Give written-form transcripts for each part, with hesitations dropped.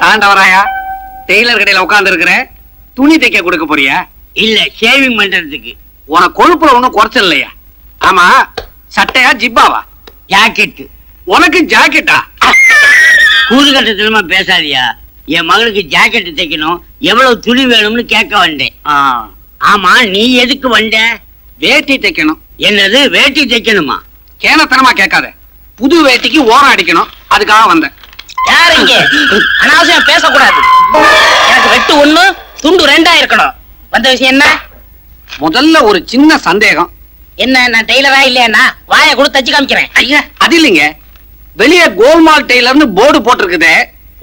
தாண்டவராயா, Taylor கடையில உட்கார்ந்து இருக்கிற, துணி தைக்க கொடுக்க போறியா? இல்ல, ஷேவிங் பண்றதுக்கு. உனக்கு கொழுப்புல ஒண்ணும் குறைச்சல் இல்லையா? ஆமா, சட்டையா ஜிப்பாவா? ஜாக்கெட். உனக்கு ஜாக்கெட்டா? கூறுகட்டத்திலுமா பேசாதியா. என் மகளுக்கு ஜாக்கெட் தைக்கணும், எவ்வளவு துணி வேணும்னு கேட்க வந்தேன். ஆமா, நீ எதுக்கு வந்த? வேட்டி தைக்கணும். என்னது, வேட்டி தைக்கணுமா? கேனத்தனமா கேட்காத. புது வேட்டிக்கு ஓரம் அடிக்கணும், அதுக்காக வந்தேன். யார் இங்க? அனாவசியம் பேசக்கூடாது. எனக்கு வெட்டு 1, துண்டு 2 இருக்கணும். வந்த விஷயம் என்ன? முதல்ல ஒரு சின்ன சந்தேகம். என்ன, நான் டெய்லரா இல்லையா? வாயை கூட தச்சு காமிக்கிறேன். ஐயா, அது இல்லைங்க. வெளியே கோல்மால் டெய்லர்னு போர்டு போட்டிருக்குதே,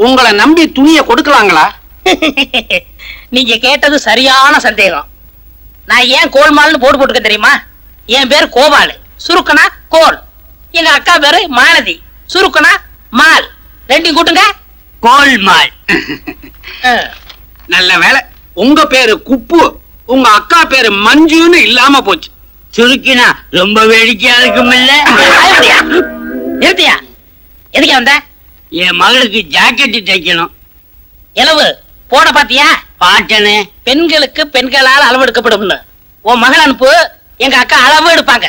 உங்களை நம்பி துணியை கொடுக்கலாங்களா? நீங்க கேட்டது சரியான சந்தேகம். நான் ஏன் கோல்மால்னு போர்டு போட்டுக்க தெரியுமா? என் பேர் கோபாலு, சுருக்கனா கோல். எங்க அக்கா பேரு மாலதி, சுருக்கனா மால். ரெண்டையும் கூட்டுங்க, கோல்மால். நல்ல வேலை, உங்க பேரு குப்பு, உங்க அக்கா பேரு மஞ்சுன்னு இல்லாம போச்சு. சுருக்கினா ரொம்ப வேடிக்கையா இருக்கும் இல்ல? நிறுத்தியா? எதுக்கு வந்த? என் மகளுக்கு ஜாக்கெட் தைக்கணும். எளவு போன பாத்தியா? பாட்டனே. பெண்களுக்கு பெண்களால் அளவு எடுக்கப்படும். உன் மகள் அனுப்பு, எங்க அக்கா அளவு எடுப்பாங்க.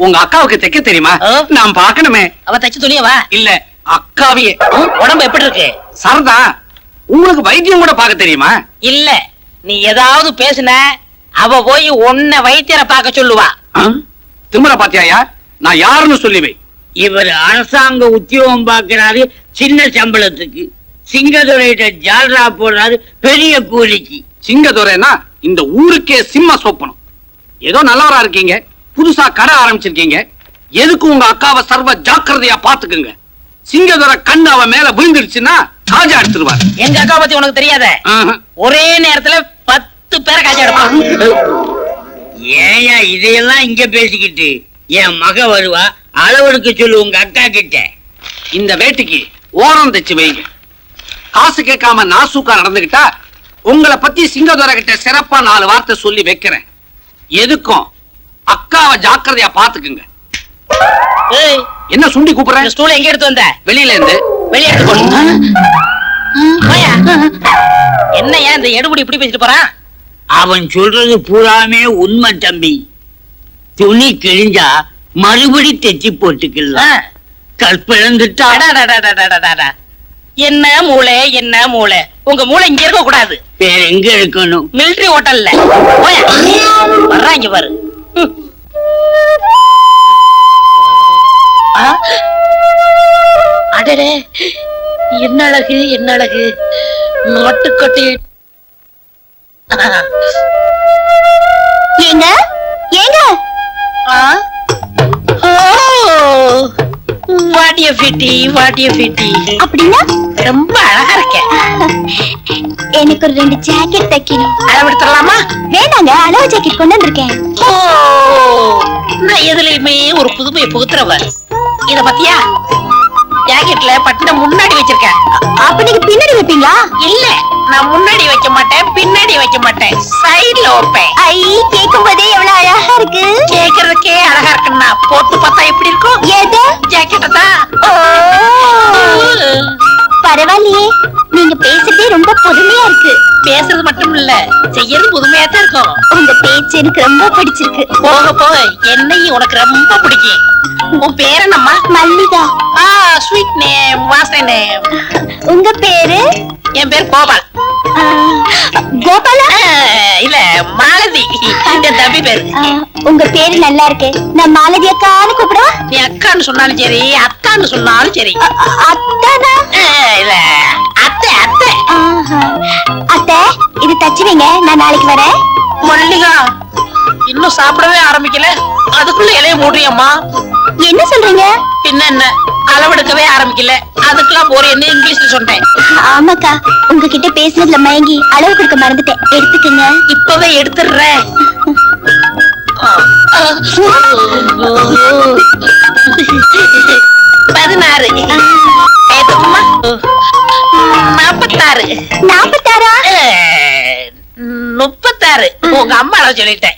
உங்க அக்காவுக்கு தைக்க தெரியுமா? நான் பாக்கணுமே. அவ தச்சு துணியவா? இல்ல, அக்காவியே. உடம்பு எப்படி இருக்கு? சரதா, உங்களுக்கு வைத்தியம் கூட பார்க்க தெரியுமா? இல்ல, நீ ஏதாவது பேசுன அவ போய் உன்னை வைத்தியரை பார்க்க சொல்லுவா. திமிர பாத்தியாயா? நான் யாருன்னு சொல்லிவை. இவர் அரசாங்க உத்தியோகம் பார்க்கிறாரு, சின்ன சம்பளத்துக்கு. சிங்கதுரையிட்ட ஜால்ரா போடுறாரு, பெரிய கூலிக்கு. சிங்கதுரைனா இந்த ஊருக்கே சிம்ம சொப்பனம். ஏதோ நல்லவரா இருக்கீங்க, புதுசா கடை ஆரம்பிச்சிருக்கீங்க. எதுக்கு உங்க அக்காவை சர்வ ஜாக்கிரதையா பாத்துக்குங்க. சிங்கதுரை கண்ணு அவ மேல விழுந்துருச்சுன்னா காஜா எடுத்துருவார். எங்க அக்கா பத்தி உனக்கு தெரியாத? ஒரே நேரத்துல 10 பேரை காஜா எடுப்பாங்க. ஏயா இதையெல்லாம் இங்க பேசிக்கிட்டு? என் மக வருவா, அளவெடுக்க சொல்லு உங்க அக்கா கிட்ட. இந்த வேட்டிக்கு ஓரம் தைச்சு வைங்க. காசு கேட்காம நாசூக்கா நடந்துகிட்டா உங்களை பத்தி சிங்கதுரை கிட்ட சிறப்பா 4 வார்த்தை சொல்லி வைக்கிறேன். எதுக்கும் அக்காவை ஜாக்கிரதையா பாத்துக்குங்க. என்ன சுண்டி கூப்பிடுற? ஸ்டூல் எங்க எடுத்து வந்த? வெளியில இருந்து. வெளியே எடுத்து போடு. என்ன ஏன் இந்த எடுபடி இப்படி பேசிட்டு போறான்? அவன் சொல்றது பூராமே உண்மை தம்பி. துணி கிழிஞ்சா மறுபடி தைச்சு போட்டுக்கலாம். கற்பிழந்துட்டா. என்ன மூளை, என்ன மூளை? உங்க மூளை இங்க இருக்க கூடாது. வேற எங்க இருக்கணும்? மிலிட்டரி ஹோட்டல்ல. வர்றாங்க பாரு. அடடே, என்ன அழகு, என்ன அழகு! நாட்டுக்கட்டி. ஏங்க ஏங்க, வாட்டிய பிட்டி, வாட்டிய பிட்டி. அப்படின்னா ரொம்ப அழகா இருக்க. எனக்கு ஒரு 2 ஜாக்கெட் தைக்கணும். அளவெடுத்துடலாமா? வேணாங்க, அளவு ஜாக்கெட் கொண்டு வந்திருக்கேன். நான் எதுலயுமே ஒரு புதுமையை புகுத்துறவ. இத பத்தியா? ஜாக்கெட்ல பட்டனை முன்னாடி வச்சிருக்கேன். அப்ப நீங்க பின்னாடி வைப்பீங்களா? இல்ல, நான் முன்னாடி வைக்க மாட்டேன், பின்னாடி வைக்க மாட்டேன், சைடுல வைப்பேன். ஐ, கேட்கும் போதே எவ்வளவு அழகா இருக்கு. கேக்குறதுக்கே அழகா இருக்குன்னா போட்டு பார்த்தா எப்படி இருக்கும்? எது? ஜாக்கெட்ட தான். பரவாயில்லையே, நீங்க பேசுறதே ரொம்ப புதுமையா இருக்கு. பேசுறது மட்டும் இல்ல, செய்யறது புதுமையா தான் இருக்கும். உங்க பேச்சு எனக்கு ரொம்ப பிடிச்சிருக்கு. போக போக என்னையும் உனக்கு ரொம்ப பிடிக்கும். உன் பேர் என்னம்மா? மல்லிகா. ஸ்வீட் நேம், வாசனை நேம். உங்க பேரு? என் பேர் கோபால். கோபாலா? இல்ல, மாலதி. என் தம்பி பேரு. உங்க பேரு நல்லா இருக்கு. நான் மாலதி அக்கான்னு கூப்பிடவா? நீ அக்கான்னு சொன்னாலும் சரி, அத்தான்னு சொன்னாலும் சரி. அத்தானா? இல்ல, அத்தை, அத்தை. அத்தை, இது தச்சு வைங்க, நான் நாளைக்கு வரேன். மல்லிகா, இன்னும் சாப்பிடவே ஆரம்பிக்கல, அதுக்குள்ள இலைய மூடுறியம்மா. என்ன சொல்றீங்க? என்ன அளவெடுக்கவே ஆரம்பிக்கல, அதுக்கெல்லாம் போறேன்னு இங்கிலீஷ்ல சொன்னேன். ஆமாக்கா, உங்ககிட்ட பேசுனதுல மயங்கி அளவு கொடுக்க மறந்துட்டேன். எடுத்துக்கங்க. இப்பவே எடுத்துடுறேன். 16. 46. 36. உங்க அம்மா அளவு சொல்லிட்டேன்.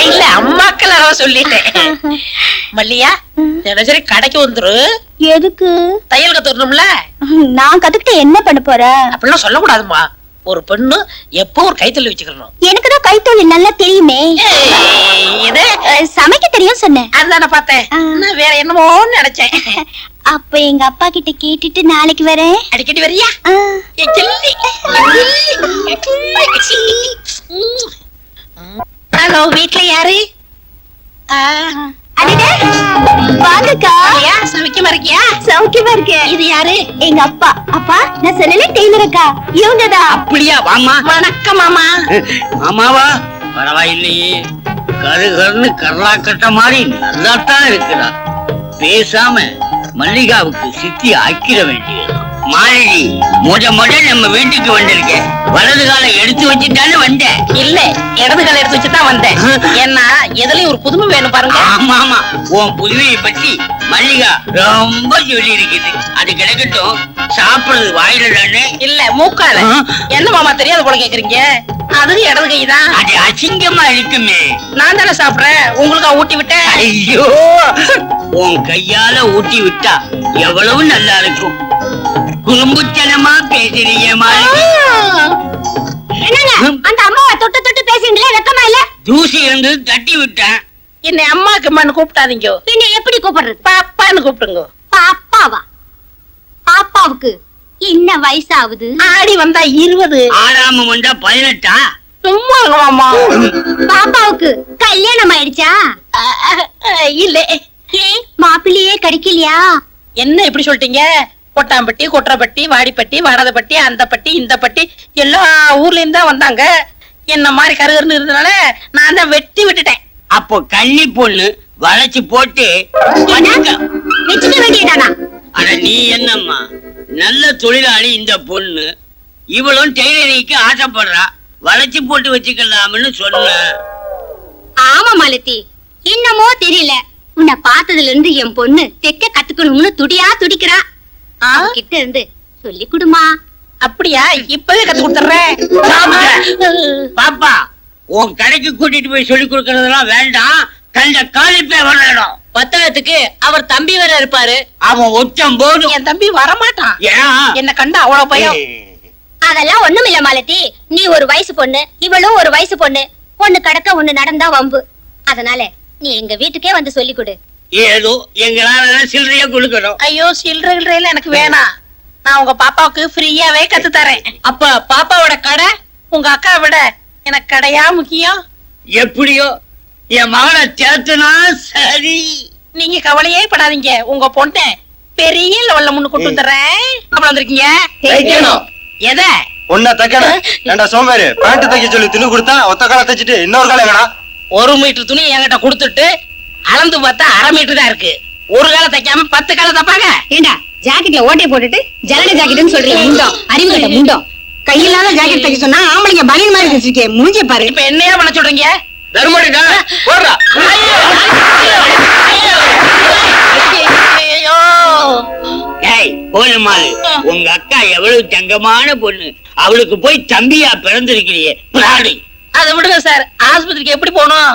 இல்ல, அம்மாக்கள் அளவு சொல்லிட்டேன். மல்லியா, தினசரி கடைக்கு வந்துரு. எதுக்கு? தையல் கத்துக்கணும்ல. நான் கத்துக்கிட்டு என்ன பண்ண போறேன்? அப்படிலாம் சொல்லக்கூடாதுமா. ஒரு பெண்ணு எப்போ ஒரு கைத்தொழில் வச்சுக்கணும். எனக்குதான் கைத்தொழில் நல்லா தெரியுமே. இது சமைக்க தெரியும் சொன்னேன். அதுதானே பார்த்தேன். நான் வேற என்னமோ நினைச்சேன். அப்ப எங்க அப்பா கிட்ட கேட்டுட்டு நாளைக்கு வரேன். அடிக்கடி வரியா? ஹலோ, வீட்ல யாரு? வாங்கக்கா. சமைக்கமா இருக்கியா? சௌக்கியமா இருக்கேன். இது யாரு? எங்க அப்பா. அப்பா, நான் சொல்லல டெய்லர் அக்கா. இவங்கதான். அப்படியா? வாமா. வணக்கம் மாமா. மாமாவா? பரவாயில்லையே, கருகருன்னு கர்லா கட்ட மாதிரி நல்லாத்தான் இருக்குடா. பேசாம மல்லிகாவுக்கு சித்தி ஆக்கிட வேண்டியது. மாலதி, முத நம்ம வீட்டுக்கு வந்திருக்கேன். வலது காலை எடுத்து வச்சுட்டாலும் வந்தேன். இல்ல, இடது கால எடுத்து வச்சுதான் வந்தேன். ஏன்னா எதுலயும் ஒரு புதுமை வேணும் பாருங்க. ஆமா ஆமா, உன் புதுமையை பத்தி மல்லிகா ரொம்ப சொல்லி இருக்குது. அது கிடக்கட்டும், சாப்பிடுறது வாயில தானே? இல்ல, மூக்கால. என்ன மாமா தெரியாத போல கேக்குறீங்க? அது இடது கைதான். அது அசிங்கமா இருக்குமே. நான் தானே சாப்பிடுறேன், உங்களுக்கா ஊட்டி விட்டேன். ஐயோ, உன் கையால ஊட்டி விட்டா எவ்வளவு நல்லா இருக்கும். குறும்புத்தனமா பேசுறீங்க மாலதி. அந்த அம்மாவை தொட்டு தொட்டு பேசுறீங்களே, வெக்கமா இல்ல? தூசி இருந்து தட்டி விட்டேன். என்னை அம்மாக்கு அம்மான்னு கூப்பிட்டாதீங்க. பின்ன எப்படி கூப்பிடுறது? பாப்பான்னு கூப்பிடுங்க. பாப்பாவா? பாப்பாவுக்கு என்ன வயசாகுது? ஆடி வந்தா 20. ஆறாம வந்தா 18. சும்மா இருங்க மாமா. பாப்பாவுக்கு கல்யாணம் ஆயிடுச்சா? இல்ல. மாப்பிள்ளையே கிடைக்கலையா? என்ன இப்படி சொல்லிட்டீங்க? கொட்டாம்பட்டி, கொற்றப்பட்டி, வாடிப்பட்டி, வாடதப்பட்டி, அந்த பட்டி, இந்த பட்டி எல்லா ஊர்ல இருந்து தான் வந்தாங்க. என்ன மாதிரி கருகருன்னு இருந்தனால நான் தான் வெட்டி விட்டுட்டேன். அப்போ கன்னி பொண்ணு வளைச்சு போட்டு வச்சுக்க வேண்டியதானா? அட நீ என்னம்மா, நல்ல தொழிலாளி இந்த பொண்ணு. இவளும் டெய்லரிங்க்கு ஆசைப்படுறா, வளைச்சு போட்டு வச்சுக்கலாம்னு சொன்ன. ஆமா மாலதி, என்னமோ தெரியல, உன்னை பார்த்ததுல இருந்து என் பொண்ணு தைக்க கத்துக்கணும்னு துடியா துடிக்கிறா. கிட்ட இருந்து சொல்லி குடுமா. அப்படியா? இப்பவே கத்து கொடுத்துறேன். பாப்பா, உன் கடைக்கு கூட்டிட்டு போய் சொல்லி கொடுக்கறதெல்லாம் வேண்டாம். கண்ட காலிப்பே வரணும். பத்தாயிரத்துக்கு அவர் தம்பி வேற இருப்பாரு. அவன் ஒச்சம் போதும். என் தம்பி வரமாட்டான். ஏன்? என்ன கண்டா அவ்வளவு பயம். அதெல்லாம் ஒண்ணும் இல்ல மாலதி, நீ ஒரு வயசு பொண்ணு, இவளும் ஒரு வயசு பொண்ணு. ஒண்ணு கடக்க ஒண்ணு நடந்தா வம்பு. அதனால நீ எங்க வீட்டுக்கே வந்து சொல்லி கொடு. ஏதோ எங்களால சில்லறையா கொடுக்கணும். ஐயோ, சில்லறையில எனக்கு வேணாம். நான் உங்க பாப்பாவுக்கு ஃப்ரீயாவே கத்து தரேன். அப்ப பாப்பாவோட கடை உங்க அக்கா விட எனக்கு கடையா முக்கியம்? எப்படியோ என் மகனை சேர்த்துனா சரி. நீங்க கவலையே படாதீங்க, உங்க பொண்ணை பெரிய லெவல்ல முன்னு கொண்டு வந்துடுறேன். அப்புறம் வந்திருக்கீங்க எத ஒன்ன தைக்கணும். ஏண்டா சோம்பேறி, பேண்ட் தைக்க சொல்லி துணி கொடுத்தா ஒத்த காலை தைச்சிட்டு இன்னொரு காலை வேணா. 1 மீட்டர் துணி என்கிட்ட கொடுத்துட்டு அளந்து பார்த்தா 1/2 மீட்டர் தான் இருக்கு. ஒரு காலை தைக்காம 10 காலை தப்பாங்க. ஏண்டா ஜாக்கெட்ல ஓட்டை போட்டுட்டு ஜலட ஜாக்கெட்னு சொல்றீங்க? முண்டம், அறிவுகட்ட முண்டம். கையில்லாத ஜாக்கெட் தைக்க சொன்னா ஆம்பளைங்க பனியன் மாதிரி தைச்சிருக்கே, மூஞ்ச பாரு. இப்ப என்னையா பண்ண சொல்றீங்க? தர்மடிடா போடுறா. ஐயோ, ஏய் போலுமாலு, உங்க அக்கா எவ்வளவு தங்கமான பொண்ணு. அவளுக்கு போய் தம்பியா பிறந்திருக்கிறியே பிராடி. அதை விடுங்க சார், ஆஸ்பத்திரிக்கு எப்படி போகணும்?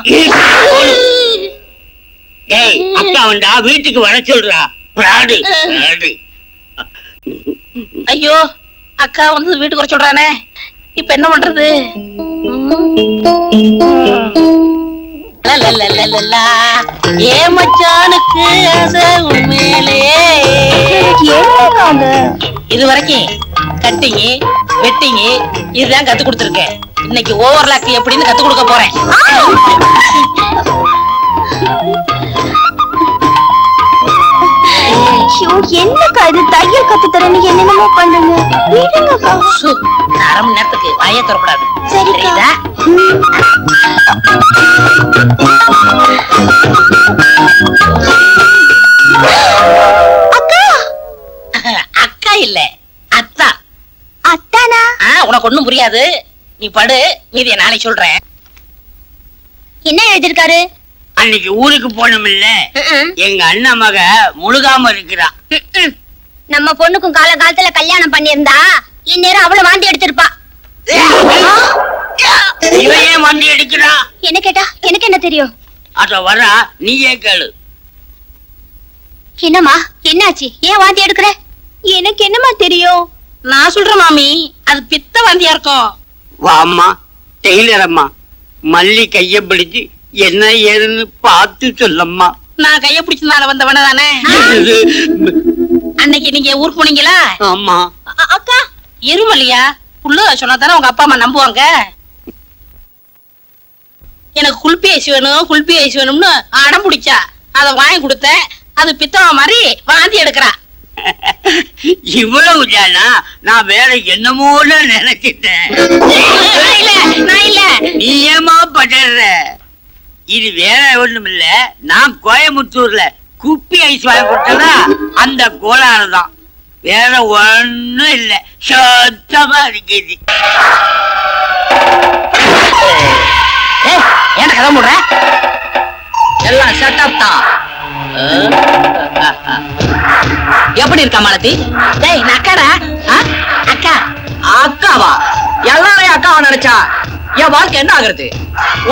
ஏய், அக்கா வந்தா வீட்டுக்கு வர சொல்றா பிராடி. ஐயோ, அக்கா வந்து வீட்டுக்கு வர சொல்றானே, இப்ப என்ன பண்றது? ஏ மச்சானுக்கு ஆசை உண்மையிலே. இது வரைக்கும் கட்டிங், வெட்டிங் இதுதான் கத்து கொடுத்துருக்கேன். இன்னைக்கு ஓவர்லாக் எப்படின்னு கத்து கொடுக்க போறேன். என்னக்கா இது, தையல் கத்து தரேன்னு என்னென்னமோ பண்ணுங்க. விடுங்கக்கா. 1/2 மணி நேரத்துக்கு வாயே தரக்கூடாது. சரிக்கா. அக்கா. அக்கா இல்ல, அத்தா. அத்தானா? உனக்கு ஒண்ணும் புரியாது, நீ படு, மீதிய நாளைக்கு சொல்றேன். என்ன எழுதிருக்காரு? அன்னைக்கு ஊருக்கு போனோம்ல, எங்க அண்ணன் மக முழுகாம இருக்கிறா. நம்ம பொண்ணுக்கும் காலகாலத்துல கல்யாணம் பண்ணியிருந்தா இந்நேரம் அவளை வாந்தி எடுத்திருப்பா. இவையே வண்டி எடுக்கிறா. என்ன கேட்டா எனக்கு என்ன தெரியும்? அத வரா, நீயே கேளு. என்னம்மா என்னாச்சு ஏன் வாந்தி எடுக்கிற? எனக்கு என்னம்மா தெரியும்? நான் சொல்றேன் மாமி, அது பித்த வாந்தியா இருக்கும். வாம்மா டெய்லர் அம்மா, மல்லி கைய பிடிச்சு என்ன ஏதுன்னு பார்த்து சொல்லம்மா. நான் கைய பிடிச்சதுனால வந்தவன தானே. அன்னைக்கு நீங்க ஊருக்கு போனீங்களா? ஆமா. அக்கா எருமல்லையா புள்ள சொன்னா தானே உங்க அப்பா அம்மா நம்புவாங்க. எனக்கு குல்பி ஐஸ் வேணும், குல்பி ஐஸ் வேணும்னு அடம் பிடிச்சா, அதை வாங்கி கொடுத்தேன். அது பித்தவா மாதிரி வாந்தி எடுக்கிறா. இவ்வளவு தானா? நான் வேற என்னமோன்னு நினைச்சிட்டேன். நான் இல்ல. நீ ஏமா படுற? இது வேற ஒண்ணும் இல்ல, நான் கோயம்புத்தூர்ல குப்பி ஐஸ் வாங்கி கொடுத்ததா அந்த கோளாறு தான், வேற ஒண்ணும் இல்ல. சுத்தமா இருக்குது. ஏன் கதை முடுற? எல்லாம் செட்டப் தான். எப்படி இருக்கா மாலதி? டேய் நக்கடா. அக்கா அக்காவா? எல்லாரையும் அக்காவா நினைச்சா என் வாழ்க்கை என்ன ஆகுறது?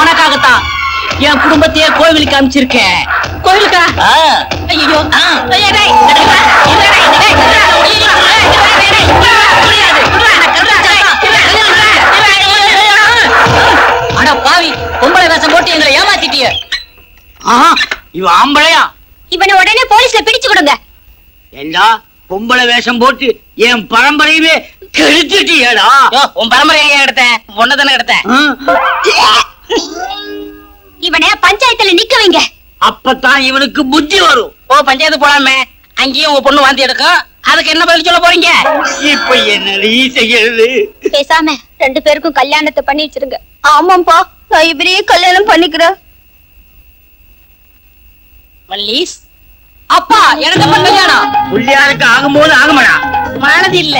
உனக்காகத்தான் என் குடும்பத்தையே கோவிலுக்கு அனுப்பிச்சிருக்கேன். கோவிலுக்கா? ஐயோ அட பாவி, பொம்பளை வேஷம் போட்டு எங்களை ஏமாத்திட்டிய. இவ ஆம்பளையா? இவனை உடனே போலீஸ்ல பிடிச்சு கொடுங்க. ஏண்டா பொம்பளை வேஷம் போட்டு என் பரம்பரையவே கெடுத்துட்டியடா. உன் பரம்பரையை எடுத்தேன், ஒன்னதானே எடுத்தேன். இவனை பஞ்சாயத்துல நிக்க வைங்க. அப்பதான் இவனுக்கு புத்தி வரும். ஓ பஞ்சாயத்து போலாமே, அங்கேயும் உன் பொண்ணு வாந்தி எடுக்கும். அதுக்கு என்ன பதில் சொல்ல போறீங்க? இப்ப என்னடி செய்யறது? பேசாம 2 பேருக்கும் கல்யாணத்தை பண்ணி வச்சிருங்க. ஆமாப்பா, நான் இவரையே கல்யாணம் பண்ணிக்கிறேன். மல்லீஸ் அப்பா, எனக்கு அப்ப கல்யாணம். புள்ளியாருக்கு ஆகும்போது ஆகுமாடா. மானது இல்ல,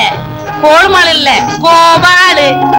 கோல்மால் இல்ல, கோபாலு.